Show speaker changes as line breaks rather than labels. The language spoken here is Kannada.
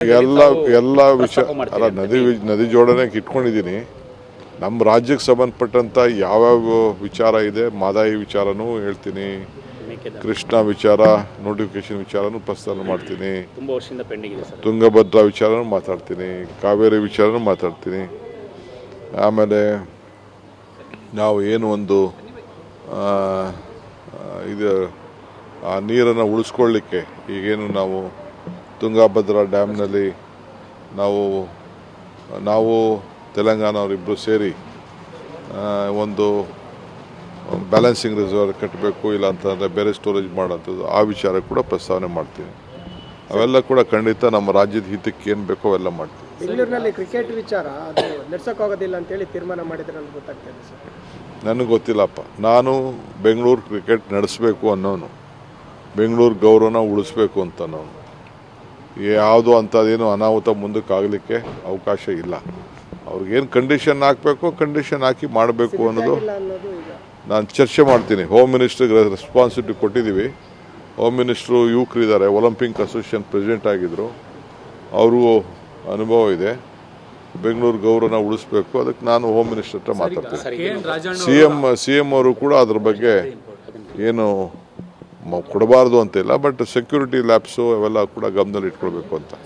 ಎಲ್ಲ ವಿಚಾರ ಅಲ್ಲ, ನದಿ ಜೋಡಣೆಗೆ ಇಟ್ಕೊಂಡಿದ್ದೀನಿ. ನಮ್ಮ ರಾಜ್ಯಕ್ಕೆ ಸಂಬಂಧಪಟ್ಟಂಥ ಯಾವ್ಯಾವ ವಿಚಾರ ಇದೆ, ಮಾದಾಯಿ ವಿಚಾರನೂ ಹೇಳ್ತೀನಿ, ಕೃಷ್ಣ ವಿಚಾರ ನೋಟಿಫಿಕೇಶನ್ ವಿಚಾರನೂ ಪ್ರಸ್ತಾವ ಮಾಡ್ತೀನಿ, ತುಂಗಭದ್ರಾ ವಿಚಾರನೂ ಮಾತಾಡ್ತೀನಿ, ಕಾವೇರಿ ವಿಚಾರನೂ ಮಾತಾಡ್ತೀನಿ. ಆಮೇಲೆ ನಾವು ಏನು ಒಂದು ಇದು ಆ ನೀರನ್ನು ಉಳಿಸ್ಕೊಳ್ಳಿಕ್ಕೆ ಈಗೇನು ನಾವು ತುಂಗಭದ್ರಾ ಡ್ಯಾಮ್ನಲ್ಲಿ ನಾವು ತೆಲಂಗಾಣವರಿಬ್ಬರು ಸೇರಿ ಒಂದು ಬ್ಯಾಲೆನ್ಸಿಂಗ್ ರಿಸರ್ವ್ ಕಟ್ಟಬೇಕು, ಇಲ್ಲ ಅಂತಂದರೆ ಬೇರೆ ಸ್ಟೋರೇಜ್ ಮಾಡೋಂಥದ್ದು, ಆ ವಿಚಾರ ಕೂಡ ಪ್ರಸ್ತಾವನೆ ಮಾಡ್ತೀನಿ. ಅವೆಲ್ಲ ಕೂಡ ಖಂಡಿತ ನಮ್ಮ ರಾಜ್ಯದ ಹಿತಕ್ಕೆ ಏನು ಬೇಕೋ ಅವೆಲ್ಲ ಮಾಡ್ತೀವಿ.
ಬೆಂಗಳೂರಿನಲ್ಲಿ ಕ್ರಿಕೆಟ್ ವಿಚಾರ ಅದು ನಡೆಸೋಕ್ಕಾಗೋದಿಲ್ಲ ಅಂತೇಳಿ ತೀರ್ಮಾನ ಮಾಡಿದ್ರೆ ಅಂತ ಗೊತ್ತಾಗ್ತದೆ ಸರ್.
ನನಗೆ ಗೊತ್ತಿಲ್ಲಪ್ಪ. ನಾನು ಬೆಂಗಳೂರು ಕ್ರಿಕೆಟ್ ನಡೆಸಬೇಕು ಅನ್ನೋನು, ಬೆಂಗಳೂರು ಗೌರವನ ಉಳಿಸ್ಬೇಕು ಅಂತ ನಾನು ಯಾವುದು ಅಂಥದ್ದೇನು ಅನಾಹುತ ಮುಂದಕ್ಕೆ ಆಗಲಿಕ್ಕೆ ಅವಕಾಶ ಇಲ್ಲ. ಅವ್ರಿಗೇನು ಕಂಡೀಷನ್ ಹಾಕಬೇಕು ಕಂಡೀಷನ್ ಹಾಕಿ ಮಾಡಬೇಕು ಅನ್ನೋದು ನಾನು ಚರ್ಚೆ ಮಾಡ್ತೀನಿ. ಹೋಮ್ ಮಿನಿಸ್ಟ್ರಿಗೆ ರೆಸ್ಪಾನ್ಸಿಬಿಲಿಟಿ ಕೊಟ್ಟಿದ್ದೀವಿ. ಹೋಮ್ ಮಿನಿಸ್ಟ್ರು ಯುವಕರಿದ್ದಾರೆ, ಒಲಿಂಪಿಕ್ ಅಸೋಸಿಯೇಷನ್ ಪ್ರೆಸಿಡೆಂಟ್ ಆಗಿದ್ದರು, ಅವ್ರಿಗೂ ಅನುಭವ ಇದೆ. ಬೆಂಗಳೂರು ಗೌರವನ ಉಳಿಸ್ಬೇಕು, ಅದಕ್ಕೆ ನಾನು ಹೋಮ್ ಮಿನಿಸ್ಟರ್ ಹತ್ರ ಮಾತಾಡ್ತೀನಿ. ಸಿ ಎಂ ಅವರು ಕೂಡ ಅದ್ರ ಬಗ್ಗೆ ಏನು ಕೊಡಬಾರ್ದು ಅಂತಿಲ್ಲ, ಬಟ್ ಸೆಕ್ಯೂರಿಟಿ ಲ್ಯಾಬ್ಸು ಅವೆಲ್ಲ ಕೂಡ ಗಮನದಲ್ಲಿ ಇಟ್ಕೊಳ್ಬೇಕು ಅಂತ.